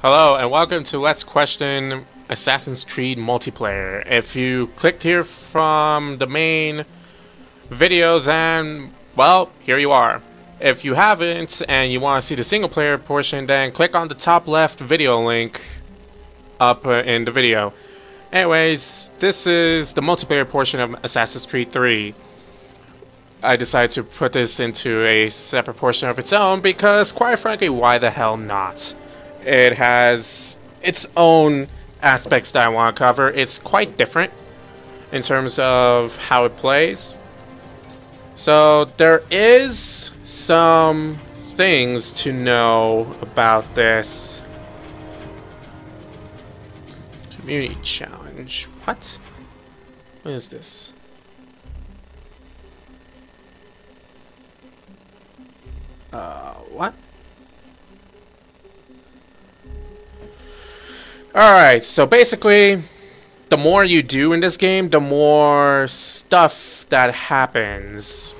Hello and welcome to Let's Question Assassin's Creed Multiplayer. If you clicked here from the main video, then, well, here you are. If you haven't and you want to see the single player portion, then click on the top left video link up in the video. Anyways, this is the multiplayer portion of Assassin's Creed 3. I decided to put this into a separate portion of its own because, quite frankly, why the hell not? It has its own aspects that I want to cover. It's quite different in terms of how it plays. So there is some things to know about this community challenge. What? What is this? What? Alright, so basically, the more you do in this game, the more stuff that happens.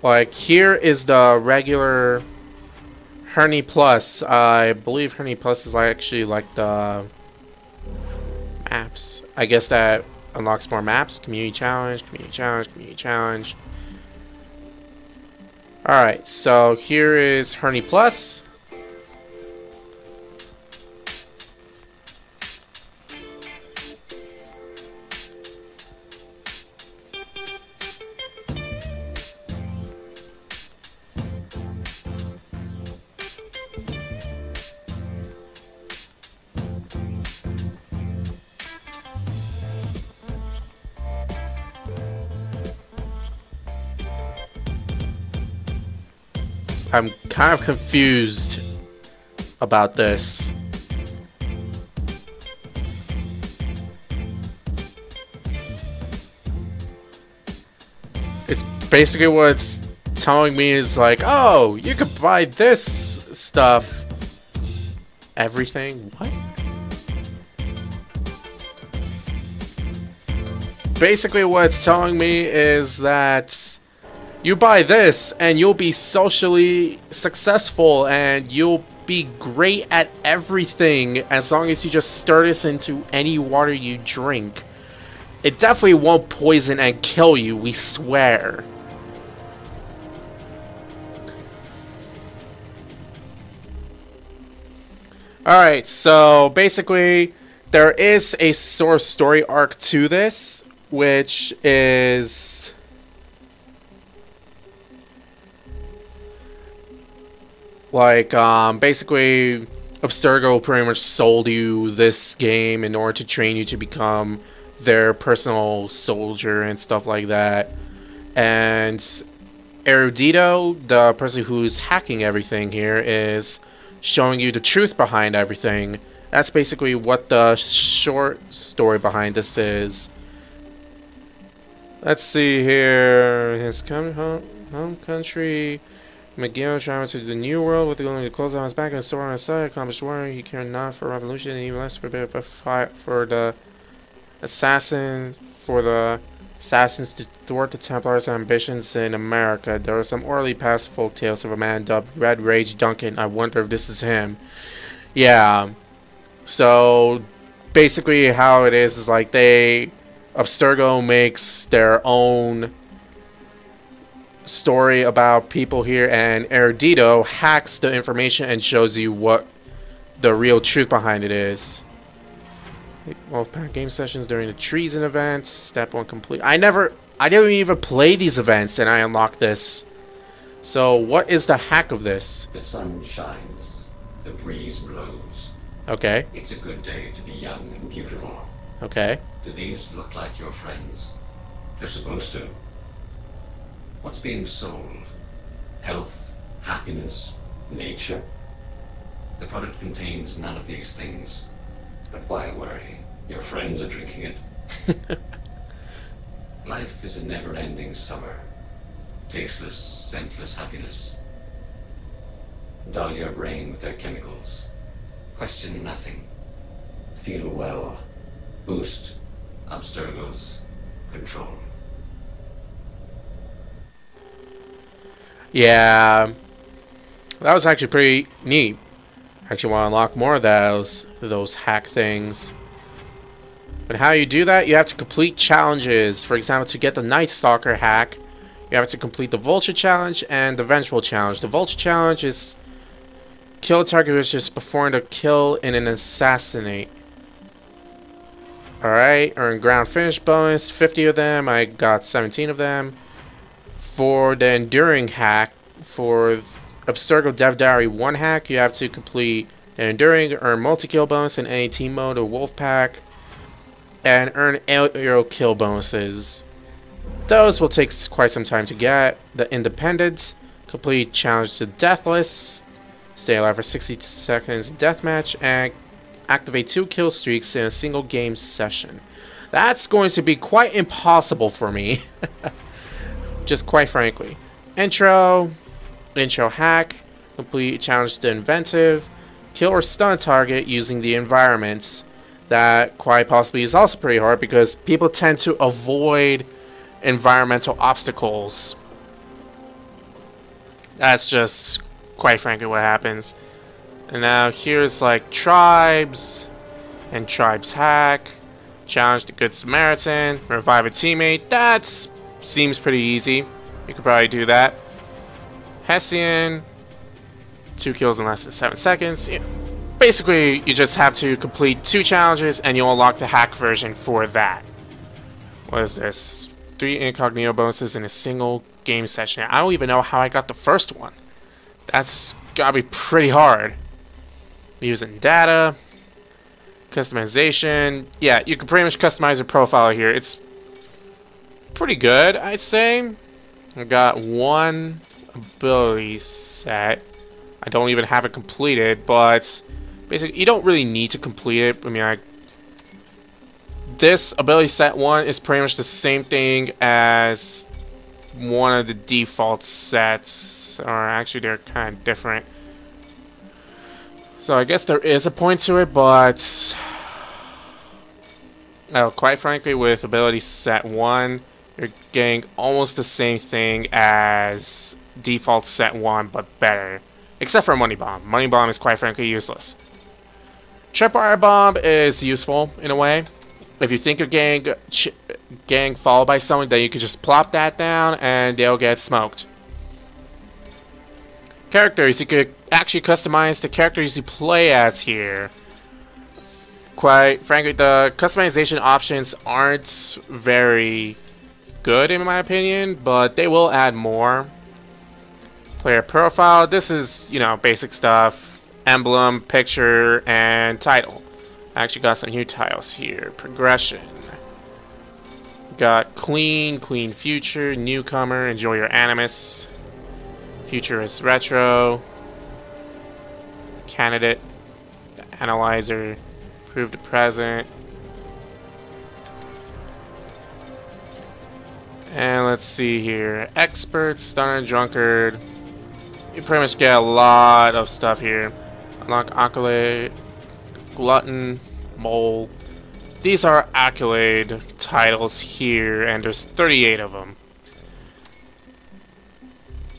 Like, here is the regular Herney Plus. I believe Herney Plus is actually like the maps. I guess that unlocks more maps. Community challenge, community challenge, community challenge. Alright, so here is Herney Plus. I'm kind of confused about this. It's basically what it's telling me is like, oh, you could buy this stuff. Everything? What? Basically what it's telling me is that you buy this and you'll be socially successful and you'll be great at everything as long as you just stir this into any water you drink. It definitely won't poison and kill you, we swear. Alright, so basically there is a sort of story arc to this, which is like, basically, Abstergo pretty much sold you this game in order to train you to become their personal soldier and stuff like that. And Erudito, the person who's hacking everything here, is showing you the truth behind everything. That's basically what the short story behind this is. Let's see here. His home country. McGill traveled to the New World with the goal to close on his back and sword on his side. Accomplished war. He cared not for revolution and even less for the fight for the assassins to thwart the Templars' ambitions in America. There are some early past folk tales of a man dubbed Red Rage Duncan. I wonder if this is him. Yeah. So basically how it is like Abstergo makes their own story about people here, and Erudito hacks the information and shows you what the real truth behind it is. Wolfpack game sessions during the treason events. Step 1 complete. I didn't even play these events and I unlocked this. So what is the hack of this? The sun shines. The breeze blows. Okay. It's a good day to be young and beautiful. Okay. Do these look like your friends? They're supposed to. What's being sold? Health, happiness, nature? The product contains none of these things. But why worry? Your friends are drinking it. Life is a never-ending summer. Tasteless, scentless happiness. Dull your brain with their chemicals. Question nothing. Feel well. Boost Abstergo's control. Yeah, that was actually pretty neat. Actually want to unlock more of those hack things. And how you do that, you have to complete challenges. For example, to get the Night Stalker hack, you have to complete the Vulture challenge and the Vengeful challenge. The Vulture challenge is kill a target which is performed a kill in an assassinate. Alright, earn ground finish bonus, 50 of them. I got 17 of them. For the Enduring hack, for Abstergo Dev Diary 1 hack, you have to complete the Enduring, earn multi-kill bonus in any team mode or wolf pack, and earn aerial kill bonuses. Those will take quite some time to get. The Independent, complete challenge to Deathless, stay alive for 60 seconds in deathmatch, and activate 2 kill streaks in a single game session. That's going to be quite impossible for me. Just quite frankly. Intro hack, complete challenge to Inventive, kill or stun a target using the environments. That quite possibly is also pretty hard because people tend to avoid environmental obstacles. That's just quite frankly what happens. And now here's like Tribes and Tribes hack, challenge the Good Samaritan, revive a teammate. That seems pretty easy. You could probably do that. Hessian, 2 kills in less than 7 seconds. Yeah. Basically, you just have to complete 2 challenges and you'll unlock the hack version for that. What is this? 3 incognito bonuses in a single game session. I don't even know how I got the first one. That's gotta be pretty hard. Using data, customization. Yeah, you can pretty much customize your profile here. It's pretty good, I'd say. I got 1 ability set. I don't even have it completed, but basically, you don't really need to complete it. I mean, this ability set 1 is pretty much the same thing as one of the default sets, or actually they're kind of different. So I guess there is a point to it, but quite frankly, with ability set 1, you're getting almost the same thing as default set 1, but better. Except for Money Bomb. Money Bomb is quite frankly useless. Tripwire Bomb is useful in a way. If you think you're getting followed by someone, then you can just plop that down and they'll get smoked. Characters, you could actually customize the characters you play as here. Quite frankly, the customization options aren't very good in my opinion, but they will add more. Player profile, this is, you know, basic stuff. Emblem, picture, and title. I actually got some new titles here. Progression. Got clean future, newcomer, enjoy your animus. Futurist retro. Candidate. Analyzer. Prove the present. And let's see here. Expert, stunner, drunkard. You pretty much get a lot of stuff here. Unlock accolade, glutton, mole. These are accolade titles here, and there's 38 of them.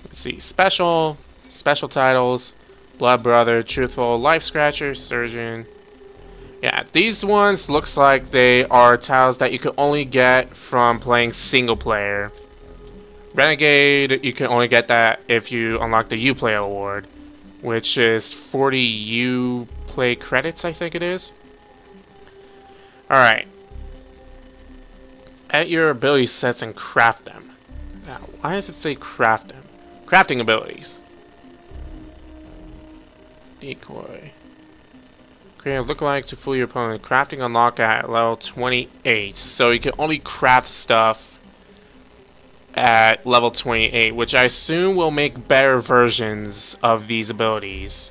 Let's see, special titles, blood brother, truthful, life scratcher, surgeon. Yeah, these ones looks like they are titles that you can only get from playing single player. Renegade, you can only get that if you unlock the Uplay award, which is 40 Uplay credits, I think it is. Alright. Add your ability sets and craft them. Now, why does it say craft them? Crafting abilities. Decoy. Create a lookalike to fool your opponent. Crafting unlock at level 28. So you can only craft stuff at level 28, which I assume will make better versions of these abilities.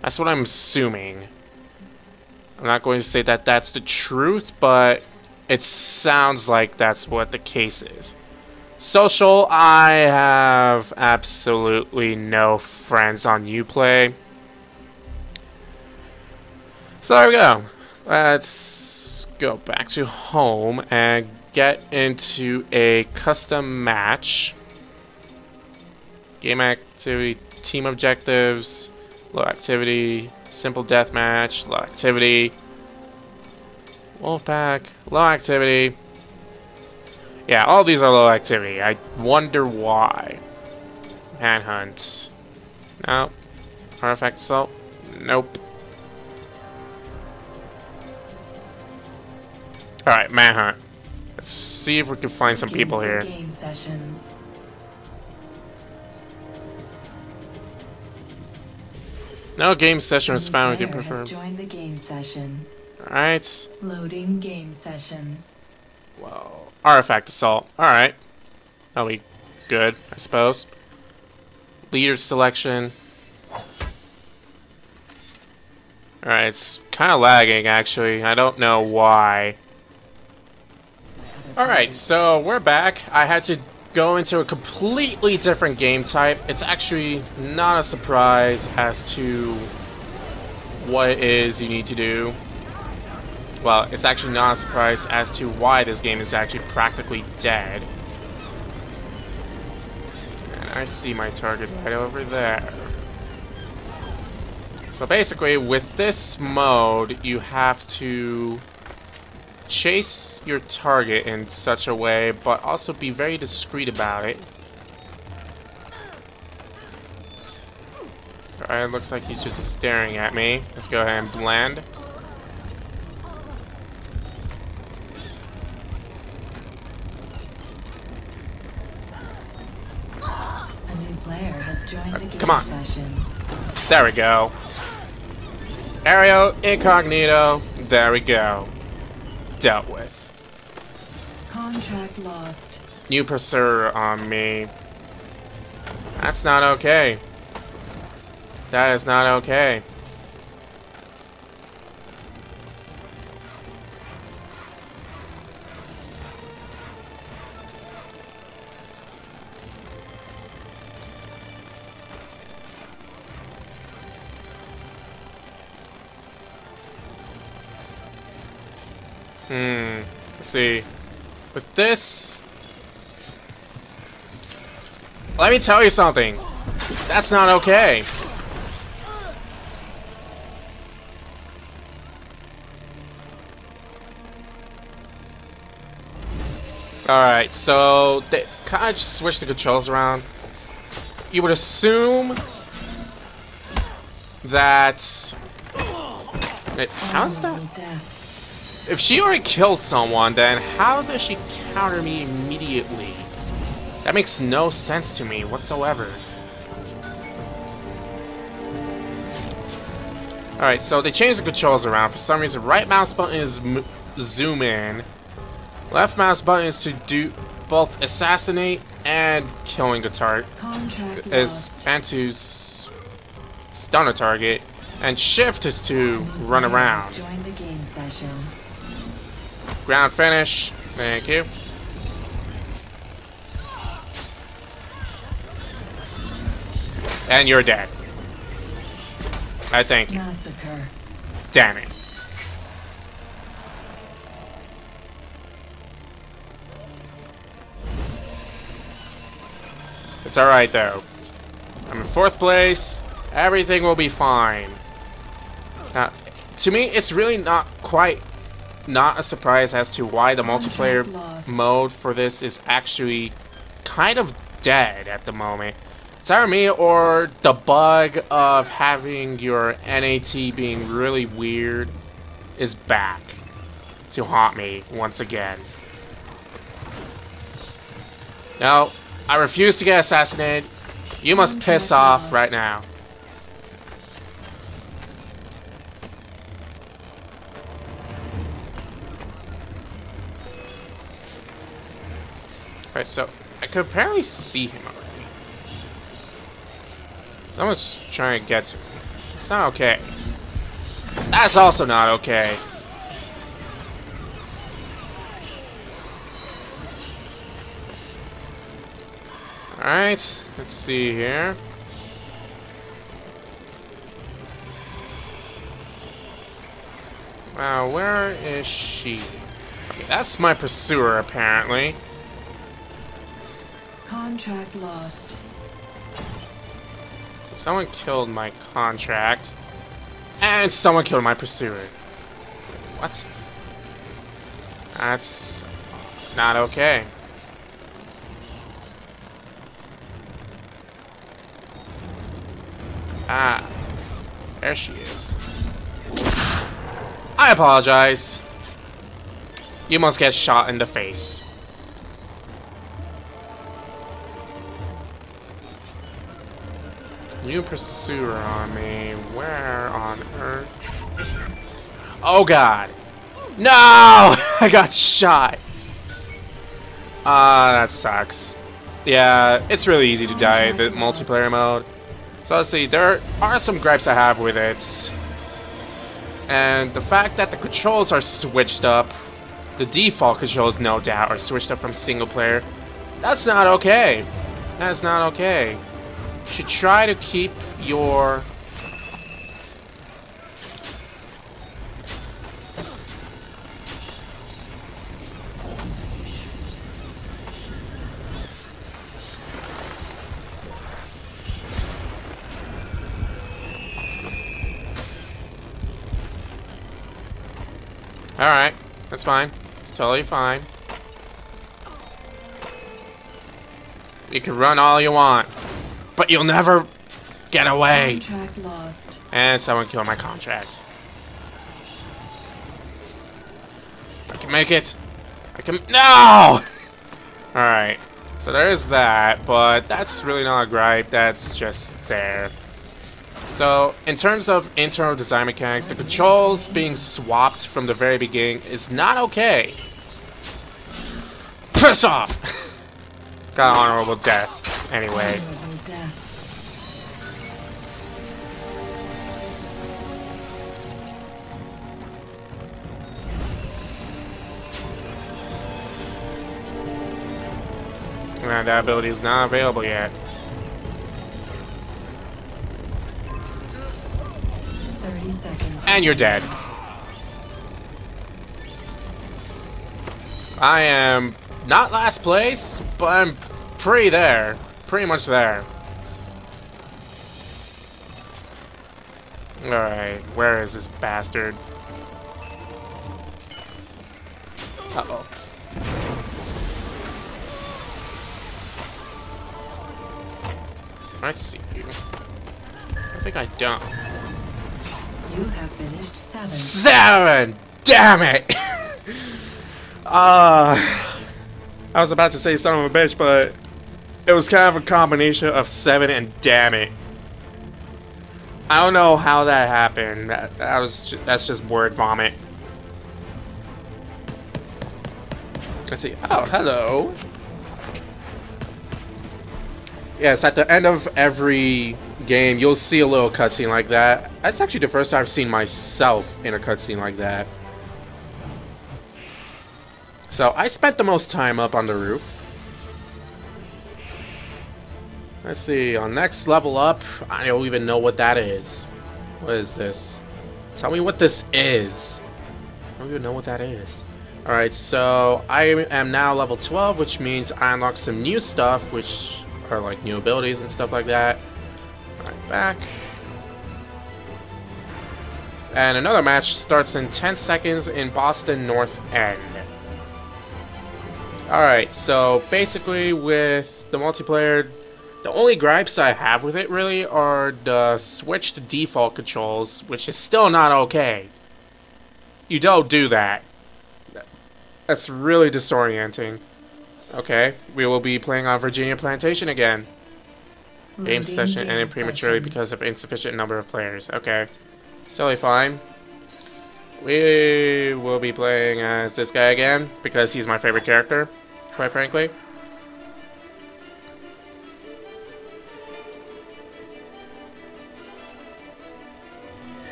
That's what I'm assuming. I'm not going to say that that's the truth, but it sounds like that's what the case is. Social, I have absolutely no friends on Uplay. So there we go. Let's go back to home and get into a custom match. Game activity, team objectives, Low activity. Simple deathmatch. Low activity. Wolfpack. Low activity. Yeah, all these are low activity. I wonder why. Manhunt. Nope. Artifact assault. Nope. Alright, manhunt. Let's see if we can find some people here. Game sessions. No game session was found. You Player prefer. has joined the game session. Alright. Loading game session. Well, artifact assault. Alright. That'll be good, I suppose. Leader selection. Alright, it's kind of lagging actually. I don't know why. Alright, so we're back. I had to go into a completely different game type. It's actually not a surprise as to what it is you need to do. Well, it's actually not a surprise as to why this game is actually practically dead. And I see my target right over there. So basically, with this mode, you have to chase your target in such a way, but also be very discreet about it. Alright, looks like he's just staring at me. Let's go ahead and blend. A new player has joined the game come on. session. There we go. Aerial incognito. There we go. Dealt with. Contract lost. New pursuer on me. That's not okay. That is not okay. Let's see. With this... Let me tell you something. That's not okay. Alright, so they kind of just switched the controls around. You would assume that... How's that? Death. If she already killed someone, then how does she counter me immediately? That makes no sense to me whatsoever. Alright, so they changed the controls around. For some reason, right mouse button is zoom in. Left mouse button is to do both assassinate and killing the target. And to stun a target. And shift is to run around. Join the game session. Ground finish. Thank you. And you're dead. I thank you. Massacre. Damn it. It's alright though. I'm in 4th place. Everything will be fine. Now, to me, it's really not a surprise as to why the multiplayer mode for this is actually kind of dead at the moment. It's either me or the bug of having your NAT being really weird is back to haunt me once again. No, I refuse to get assassinated. You must piss off right now. Alright, so I could apparently see him already. Someone's trying to get to me. It's not okay. That's also not okay. Alright, let's see here. Wow, where is she? Okay, that's my pursuer, apparently. Contract lost. So someone killed my contract. And someone killed my pursuer. What? That's not okay. Ah, there she is. I apologize. You must get shot in the face. New pursuer on me. Where on earth? Oh god. No! I got shot. Ah, that sucks. Yeah, it's really easy to die in the multiplayer mode. So let's see, there are some gripes I have with it. And the fact that the controls are switched up, the default controls no doubt are switched up from single player. That's not okay. That's not okay. You should try to keep your... Alright, that's fine. It's totally fine. You can run all you want, but you'll never get away. Contract lost. And someone killed my contract. I can make it. I can... No! Alright, so there is that, but that's really not a gripe. That's just there. So, in terms of internal design mechanics, the controls being swapped from the very beginning is not okay. Piss off! Got an honorable death, anyway. Honorable death. And that ability is not available yet. 30 seconds. And you're dead. I am not last place, but I'm pretty there. Pretty much there. Alright, where is this bastard? Uh-oh. I see you. I think I don't. You have finished 7. 7! Damn it! I was about to say son of a bitch, but it was kind of a combination of 7 and damn it. I don't know how that happened. That's just word vomit. Let's see. Oh, hello. Yes, at the end of every game, you'll see a little cutscene like that. That's actually the first time I've seen myself in a cutscene like that. So, I spent the most time up on the roof. Let's see, on next level up, I don't even know what that is. What is this? Tell me what this is. I don't even know what that is. Alright, so I am now level 12, which means I unlock some new stuff, which are like new abilities and stuff like that. Right back. And another match starts in 10 seconds in Boston North End. Alright, so basically with the multiplayer, the only gripes I have with it really are the switched default controls, which is still not okay. You don't do that. That's really disorienting. Okay, we will be playing on Virginia Plantation again. Game session ended prematurely because of insufficient number of players. Okay, it's totally fine. We will be playing as this guy again because he's my favorite character, quite frankly.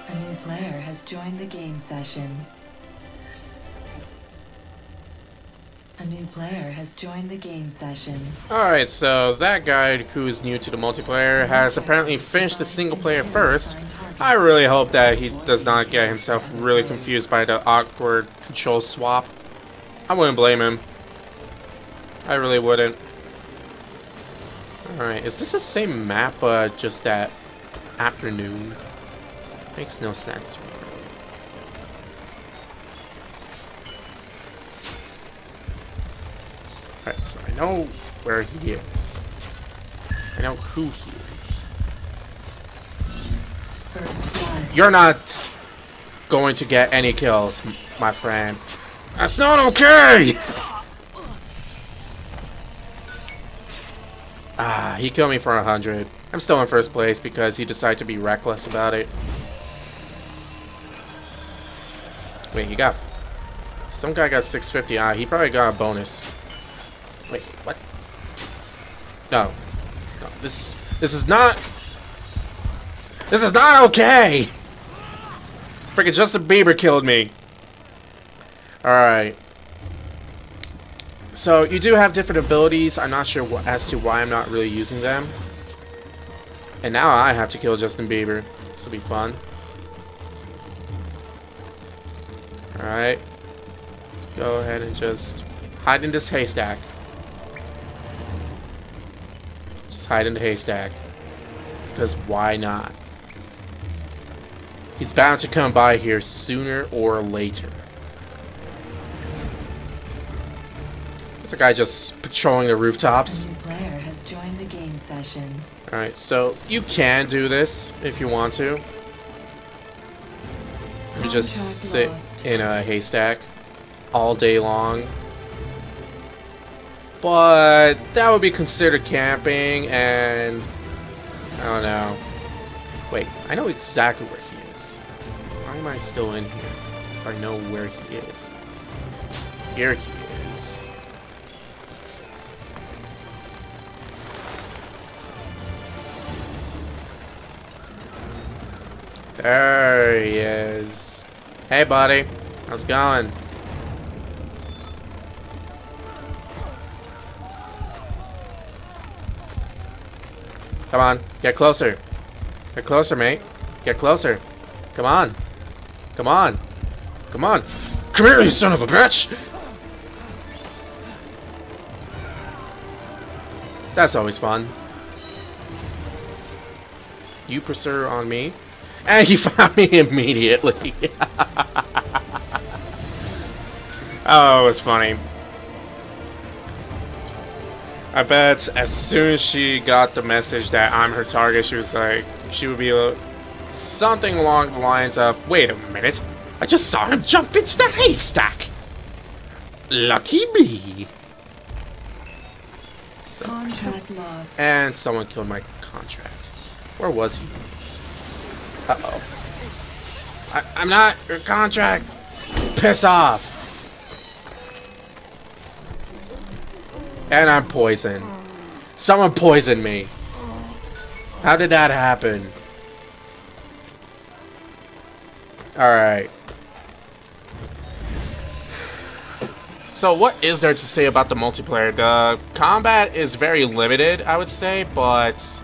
A new player has joined the game session. A new player has joined the game session. Alright, so that guy who's new to the multiplayer has apparently finished the single player first. I really hope that he does not get himself really confused by the awkward control swap. I wouldn't blame him. I really wouldn't. Alright, is this the same map, but just at afternoon? Makes no sense to me. Alright, so I know where he is. I know who he is. First blood. You're not going to get any kills, my friend. That's not okay! Ah, he killed me for 100. I'm still in first place because he decided to be reckless about it. Wait, he got... Some guy got 650. Ah, he probably got a bonus. Wait, what? No. No, this is not... This is not okay! Freaking Justin Bieber killed me. Alright. So, you do have different abilities. I'm not sure as to why I'm not really using them. And now I have to kill Justin Bieber. This will be fun. Alright. Let's go ahead and just hide in this haystack. Just hide in the haystack. Because why not? He's bound to come by here sooner or later. There's a guy just patrolling the rooftops. A new player has joined the game session. Alright, so you can do this if you want to. You just sit in a haystack all day long. But that would be considered camping, and I don't know. Wait, I know exactly where he is. Why am I still in here? If I know where he is. Here he is. There he is. Hey, buddy. How's it going? Come on. Get closer. Get closer, mate. Get closer. Come on. Come on. Come on. Come here, you son of a bitch! That's always fun. You pursue on me. And he found me immediately. Oh, it was funny. I bet as soon as she got the message that I'm her target, she was like, she would be something along the lines of, wait a minute, I just saw him jump into the haystack. Lucky me. So, Contract lost. and someone killed my contract. Where was he? Uh-oh. I'm not your contract. Piss off. And I'm poisoned. Someone poisoned me. How did that happen? Alright. So what is there to say about the multiplayer? The combat is very limited, I would say, but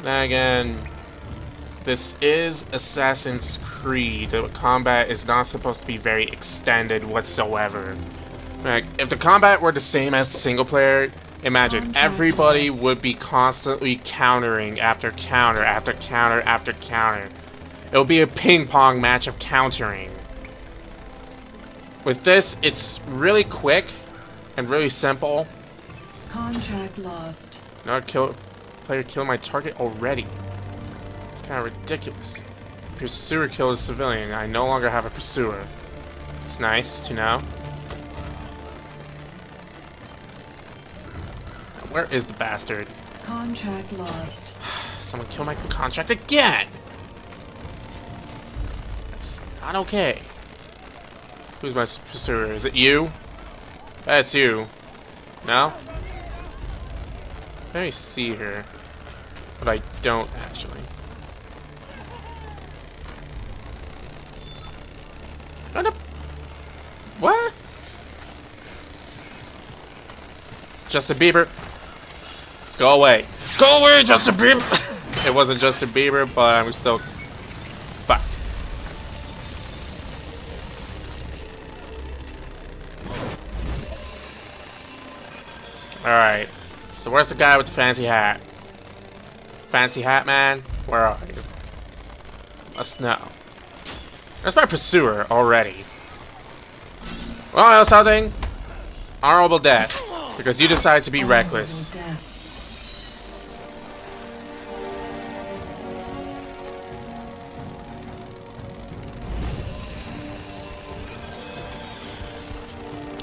then again, this is Assassin's Creed. The combat is not supposed to be very extended whatsoever. Like, if the combat were the same as the single player, imagine everybody would be constantly countering after counter after counter after counter. It would be a ping pong match of countering. With this, it's really quick and really simple. Contract lost. Another player killed my target already. It's kind of ridiculous. Pursuer killed a civilian. I no longer have a pursuer. It's nice to know. Now, where is the bastard? Contract lost. Someone killed my contract again! That's not okay. Who's my pursuer? Is it you? That's you. No? Let me see her. But I don't actually. What? Justin Bieber. Go away. Go away, Justin Bieber! It wasn't Justin Bieber, but I'm still... Fuck. Alright. So where's the guy with the fancy hat? Fancy hat man? Where are you? Let's know. There's my pursuer already. Well, you know something? Honorable death. Because you decide to be reckless.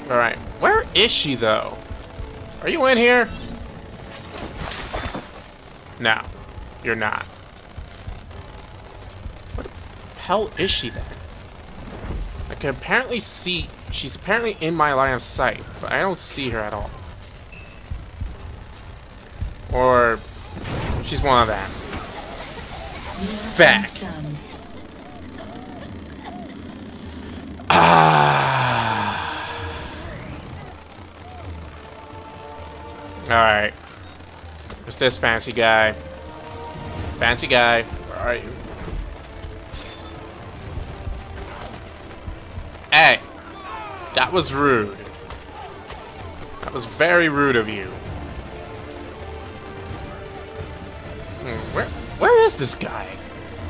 Alright. Where is she, though? Are you in here? No. You're not. What the hell is she, then? I can apparently see... She's apparently in my line of sight, but I don't see her at all. Or... she's one of them. Fact. Alright. Who's this fancy guy? Fancy guy, where are you? Hey! That was rude. That was very rude of you. Where is this guy?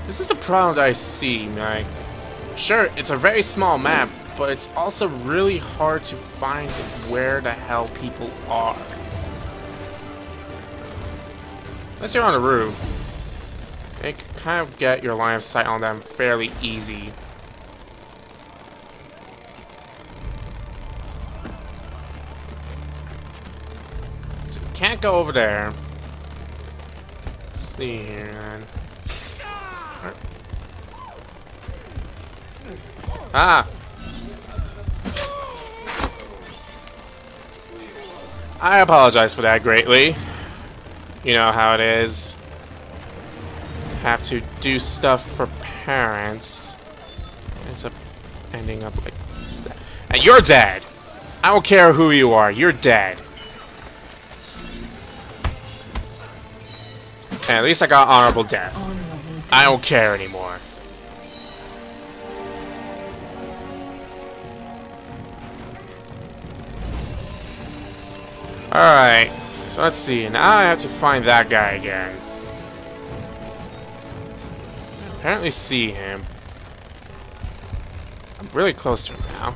This is the problem that I see, like... Sure, it's a very small map, but it's also really hard to find where the hell people are. Unless you're on the roof. You can kind of get your line of sight on them fairly easy. So you can't go over there. Let's see here, then. Ah! I apologize for that greatly. You know how it is. Have to do stuff for parents. Ends up ending up like that. And you're dead! I don't care who you are, you're dead. And at least I got honorable death. I don't care anymore. Alright. So let's see, now I have to find that guy again. Apparently see him. I'm really close to him now.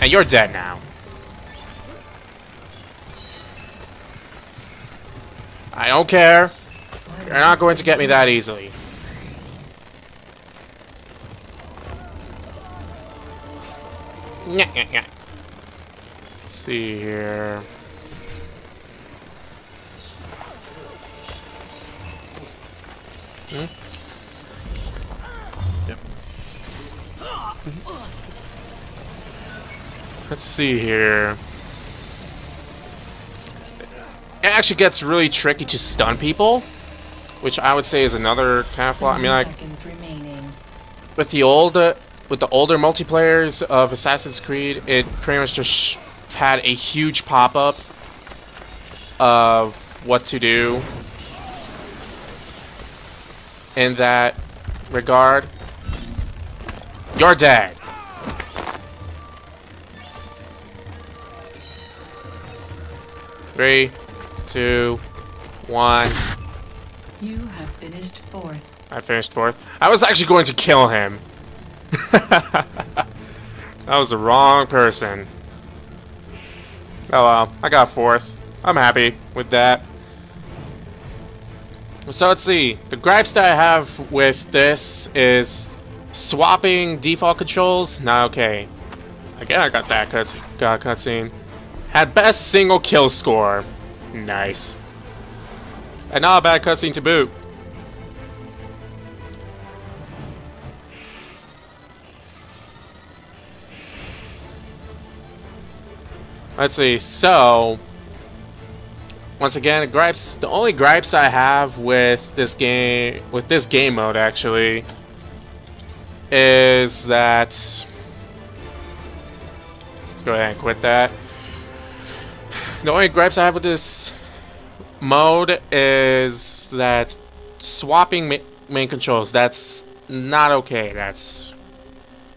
And you're dead now. I don't care. You're not going to get me that easily. Let's see here. Yep. Let's see here. It actually gets really tricky to stun people, which I would say is another kind of flaw. I mean, like with the older multiplayers of Assassin's Creed, it pretty much just had a huge pop-up of what to do in that regard. You're dead. Three, 2, 1. You have finished fourth. I finished fourth. I was actually going to kill him. That was the wrong person. Oh well, I got fourth. I'm happy with that. So let's see. The gripes that I have with this is swapping default controls. Not okay. Again, I got that cutscene. Had best single kill score. Nice. And not a bad cutscene to boot. Let's see. So, once again, the only gripes I have with this game mode actually, is that. Let's go ahead and quit that. The only gripes I have with this mode is that swapping main controls, that's not okay. That's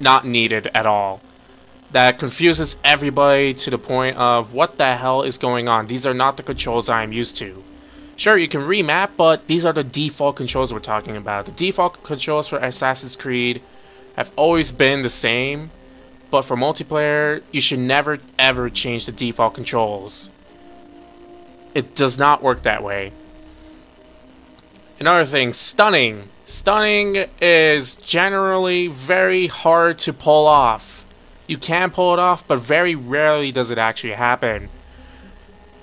not needed at all. that confuses everybody to the point of what the hell is going on. These are not the controls I am used to. Sure, you can remap, but these are the default controls we're talking about. The default controls for Assassin's Creed have always been the same, but for multiplayer, you should never ever change the default controls. It does not work that way. Another thing, stunning. Stunning is generally very hard to pull off. You can pull it off, but very rarely does it actually happen.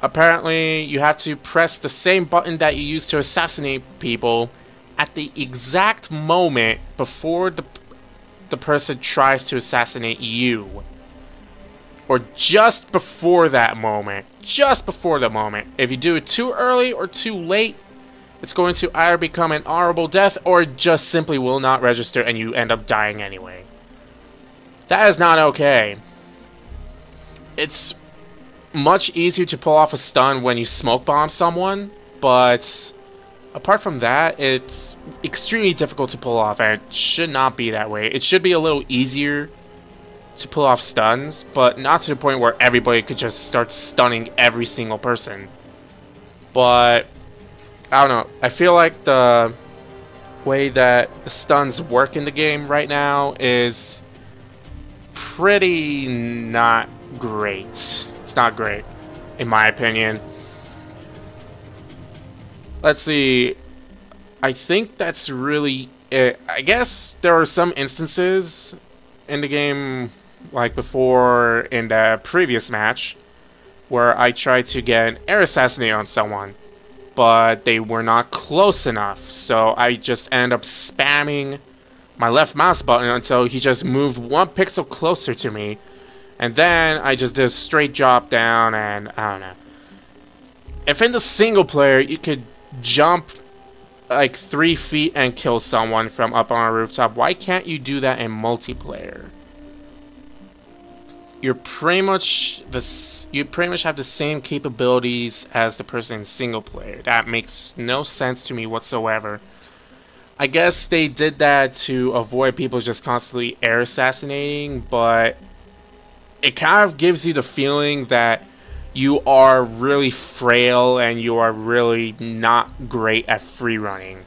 Apparently, you have to press the same button that you use to assassinate people at the exact moment before the person tries to assassinate you. Or just before that moment. Just before the moment. If you do it too early or too late, it's going to either become an honorable death or just simply will not register and you end up dying anyway. That is not okay. It's much easier to pull off a stun when you smoke bomb someone, but apart from that, it's extremely difficult to pull off, and it should not be that way. It should be a little easier to pull off stuns, but not to the point where everybody could just start stunning every single person. But I don't know. I feel like the way that the stuns work in the game right now is pretty not great. It's not great, in my opinion. Let's see. I think that's really it. I guess there are some instances in the game, like before in the previous match, where I tried to get an air assassinate on someone, but they were not close enough, so I just ended up spamming my left mouse button until he just moved 1 pixel closer to me, and then I just did a straight drop down, and I don't know. If in the single player you could jump like 3 feet and kill someone from up on a rooftop, why can't you do that in multiplayer? You pretty much have the same capabilities as the person in single player. That makes no sense to me whatsoever. I guess they did that to avoid people just constantly air assassinating, but it kind of gives you the feeling that you are really frail and you are really not great at free running.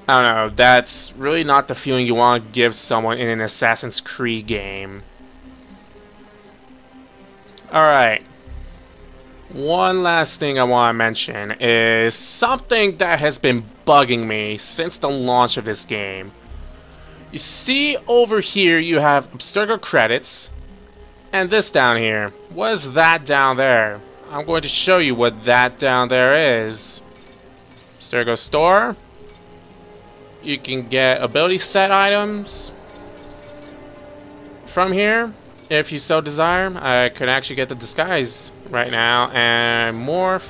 I don't know, that's really not the feeling you want to give someone in an Assassin's Creed game. Alright. One last thing I want to mention is something that has been bugging me since the launch of this game. You see over here you have Abstergo credits, and this down here. What is that down there? I'm going to show you what that down there is. Abstergo store. You can get ability set items from here if you so desire. I can actually get the disguise right now and morph,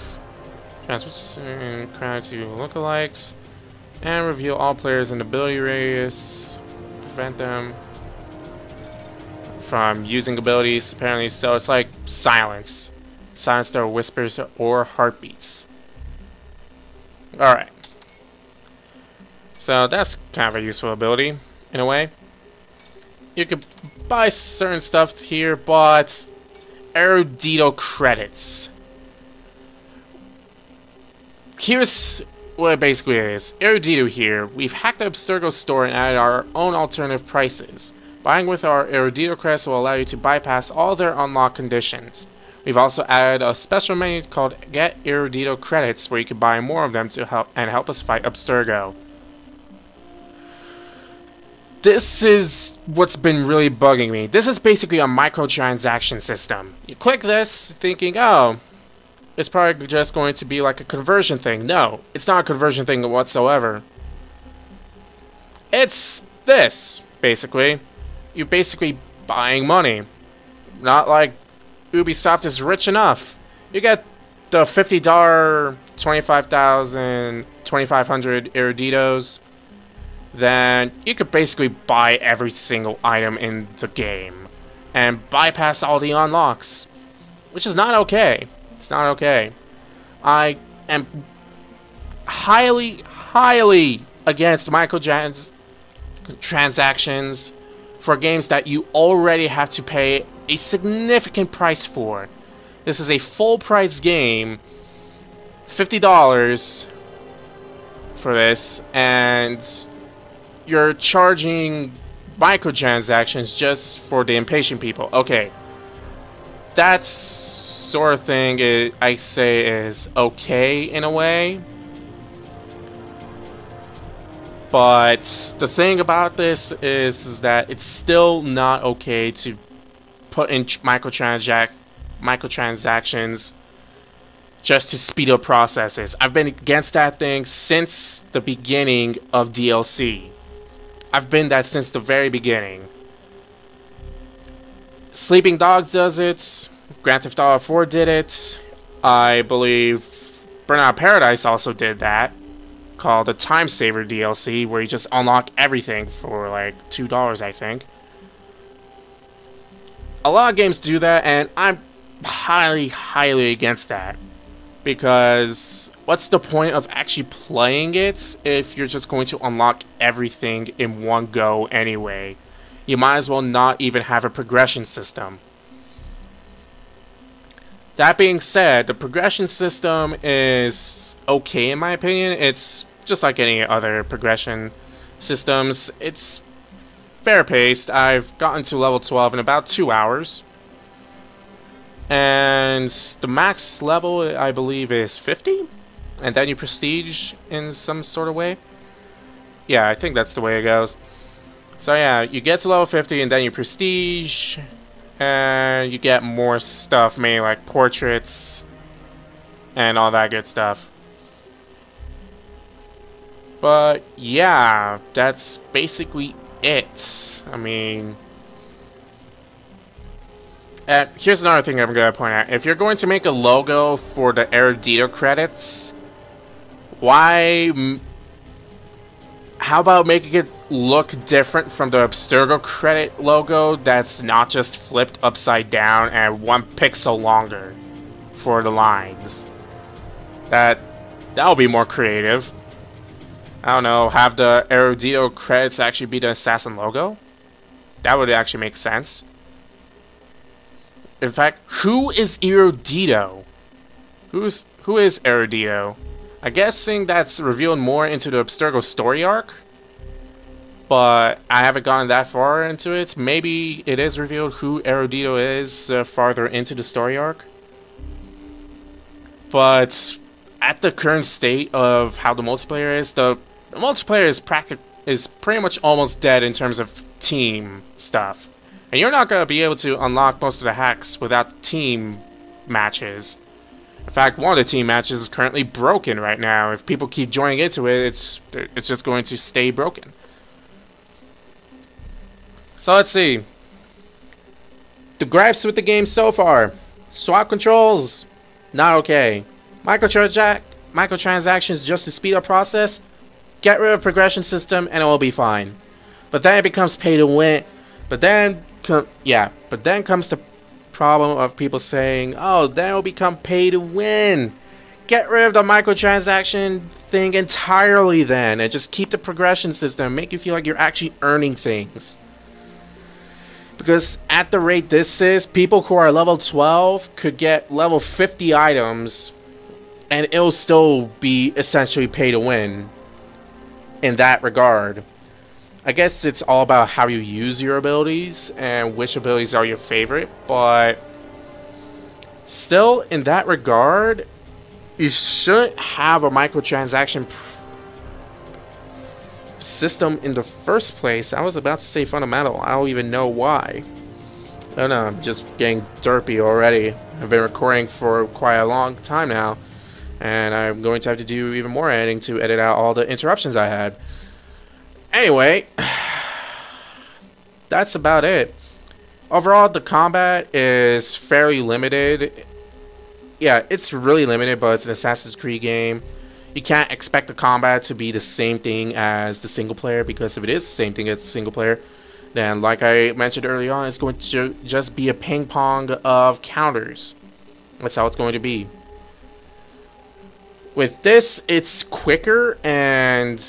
transfer crown to lookalikes, and reveal all players in ability radius. Prevent them from using abilities apparently, so it's like silence their whispers or heartbeats. Alright, so that's kind of a useful ability in a way. You could buy certain stuff here, but Erudito credits. Here's what it basically is. Erudito here, we've hacked the Abstergo store and added our own alternative prices. Buying with our Erudito credits will allow you to bypass all their unlock conditions. We've also added a special menu called Get Erudito Credits, where you can buy more of them to help us fight Abstergo. This is what's been really bugging me. This is basically a microtransaction system. You click this thinking, oh, it's probably just going to be like a conversion thing. No, it's not a conversion thing whatsoever. It's this, basically. You're basically buying money. Not like Ubisoft is rich enough. You get the $50, 2,500 Eruditos, then you could basically buy every single item in the game and bypass all the unlocks, which is not okay. It's not okay. I am highly against microtransactions for games that you already have to pay a significant price for. This is a full price game, $50 for this, and you're charging microtransactions just for the impatient people. Okay, that sort of thing I say is okay in a way. But the thing about this is that it's still not okay to put in microtransactions just to speed up processes. I've been against that thing since the beginning of DLC. I've been that since the very beginning. Sleeping Dogs does it. Grand Theft Auto 4 did it. I believe Burnout Paradise also did that, called the Time Saver DLC, where you just unlock everything for like $2, I think. A lot of games do that, and I'm highly against that. Because what's the point of actually playing it if you're just going to unlock everything in one go anyway? You might as well not even have a progression system. That being said, the progression system is okay in my opinion. It's just like any other progression systems. It's fair paced. I've gotten to level 12 in about 2 hours. And the max level, I believe, is 50? And then you prestige in some sort of way? Yeah, I think that's the way it goes. So yeah, you get to level 50 and then you prestige. And you get more stuff, mainly like portraits and all that good stuff. But yeah, that's basically it. I mean, here's another thing I'm going to point out. If you're going to make a logo for the Erudito credits, how about making it look different from the Abstergo credit logo that's not just flipped upside down and 1 pixel longer for the lines? That'll be more creative. I don't know, have the Erudito credits actually be the assassin logo? That would actually make sense. In fact, who is Erudito? Who is Erudito? I'm guessing that's revealed more into the Abstergo story arc, but I haven't gotten that far into it. Maybe it is revealed who Erudito is farther into the story arc. But at the current state of how the multiplayer is, the multiplayer is pretty much almost dead in terms of team stuff. And you're not going to be able to unlock most of the hacks without team matches. In fact, one of the team matches is currently broken right now. If people keep joining into it, it's just going to stay broken. So let's see. The gripes with the game so far. Swap controls, not okay. Microtransactions just to speed up process. Get rid of progression system and it will be fine. But then it becomes pay to win. But then comes the problem of people saying, oh, then it'll become pay to win. Get rid of the microtransaction thing entirely then, and just keep the progression system, make you feel like you're actually earning things. Because at the rate this is, people who are level 12 could get level 50 items and it'll still be essentially pay to win in that regard. I guess it's all about how you use your abilities and which abilities are your favorite, but still, in that regard, you shouldn't have a microtransaction system in the first place. I was about to say fundamental. I don't even know why. I don't know, I'm just getting derpy already. I've been recording for quite a long time now, and I'm going to have to do even more editing to edit out all the interruptions I had. Anyway, that's about it. Overall, the combat is fairly limited. Yeah, it's really limited, but it's an Assassin's Creed game. You can't expect the combat to be the same thing as the single player, because if it is the same thing as the single player, then like I mentioned early on, it's going to just be a ping pong of counters. That's how it's going to be. With this, it's quicker, and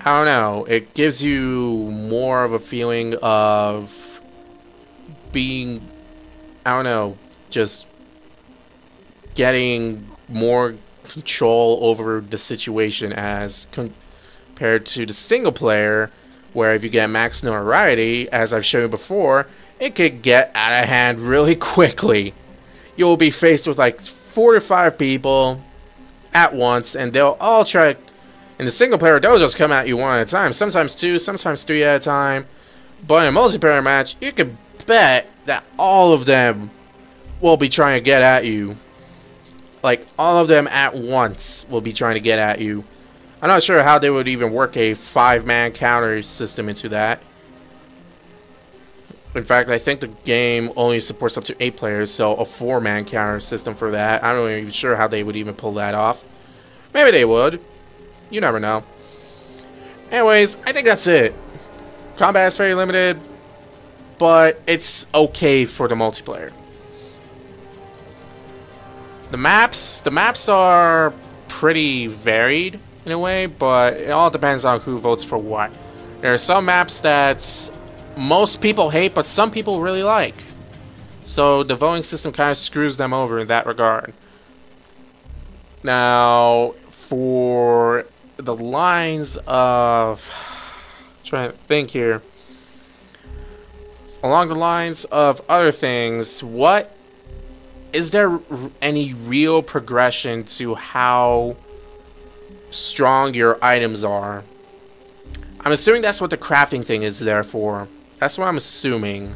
I don't know, it gives you more of a feeling of being, I don't know, just getting more control over the situation as compared to the single player, where if you get max notoriety, as I've shown before, it could get out of hand really quickly. You'll be faced with like 4 to 5 people at once, and they'll all try. In the single player, they'll just come at you one at a time, sometimes 2, sometimes 3 at a time. But in a multiplayer match, you can bet that all of them will be trying to get at you. Like, all of them at once will be trying to get at you. I'm not sure how they would even work a 5-man counter system into that. In fact, I think the game only supports up to 8 players, so a 4-man counter system for that. I'm not even sure how they would even pull that off. Maybe they would. You never know. Anyways, I think that's it. Combat is very limited, but it's okay for the multiplayer. The maps are pretty varied in a way, but it all depends on who votes for what. There are some maps that most people hate, but some people really like. So the voting system kind of screws them over in that regard. Now, for the lines of... trying to think here. Along the lines of other things, what... is there any real progression to how strong your items are? I'm assuming that's what the crafting thing is there for. That's what I'm assuming.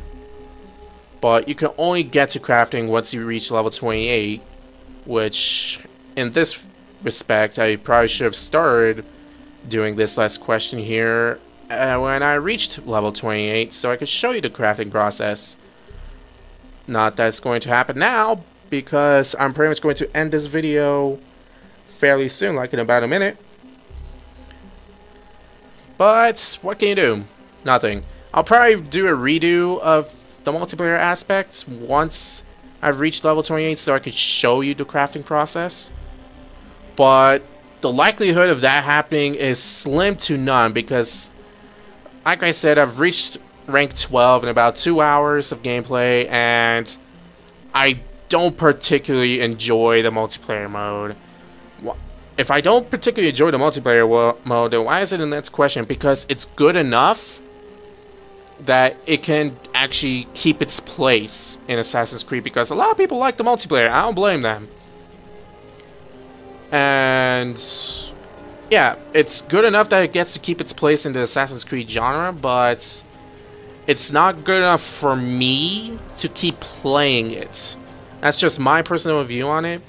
But you can only get to crafting once you reach level 28, which in this respect I probably should have started doing this last question here when I reached level 28, so I could show you the crafting process. Not that it's going to happen now, because I'm pretty much going to end this video fairly soon, like in about a minute. But what can you do? Nothing. I'll probably do a redo of the multiplayer aspects once I've reached level 28, so I could show you the crafting process. But the likelihood of that happening is slim to none, because like I said, I've reached rank 12 in about 2 hours of gameplay, and I don't particularly enjoy the multiplayer mode. If I don't particularly enjoy the multiplayer mode, then why is it in the next question? Because it's good enough that it can actually keep its place in Assassin's Creed, because a lot of people like the multiplayer. I don't blame them. And yeah, it's good enough that it gets to keep its place in the Assassin's Creed genre, but it's not good enough for me to keep playing it. That's just my personal view on it.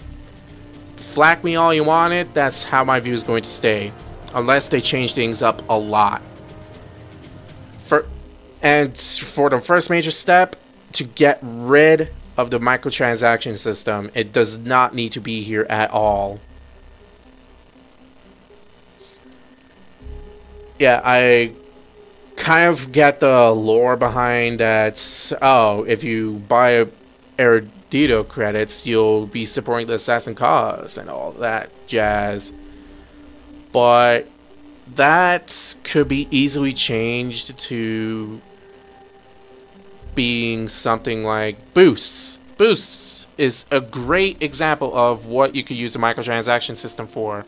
Flack me all you want it, that's how my view is going to stay. Unless they change things up a lot. And for the first major step, to get rid of the microtransaction system, it does not need to be here at all. Yeah, I kind of get the lore behind that. Oh, if you buy Erudito credits, you'll be supporting the assassin cause and all that jazz. But that could be easily changed to being something like boosts. Boosts is a great example of what you could use a microtransaction system for.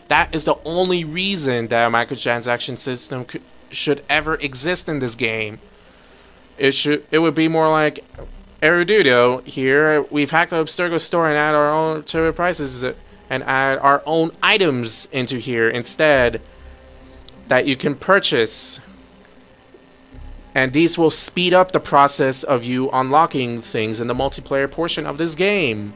That is the only reason that a microtransaction system should ever exist in this game. It would be more like Erudito here. We've hacked the Abstergo store and add our own server prices and add our own items into here instead that you can purchase. And these will speed up the process of you unlocking things in the multiplayer portion of this game.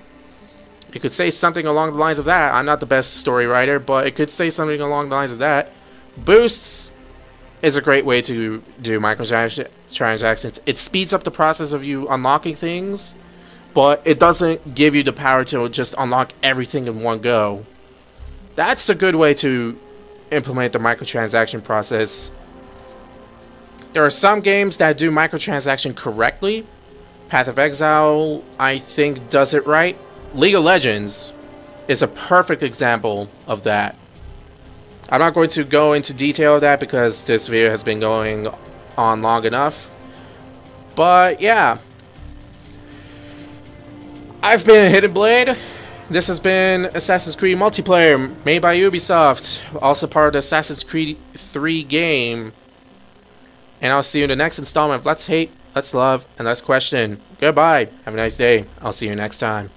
You could say something along the lines of that. I'm not the best story writer, but it could say something along the lines of that. Boosts is a great way to do microtransactions. It speeds up the process of you unlocking things, but it doesn't give you the power to just unlock everything in one go. That's a good way to implement the microtransaction process. There are some games that do microtransaction correctly. Path of Exile, I think, does it right. League of Legends is a perfect example of that. I'm not going to go into detail of that because this video has been going on long enough. But yeah, I've been Hidden Blade. This has been Assassin's Creed Multiplayer, made by Ubisoft, also part of the Assassin's Creed 3 game. And I'll see you in the next installment of Let's Hate, Let's Love, and Let's Question. Goodbye. Have a nice day. I'll see you next time.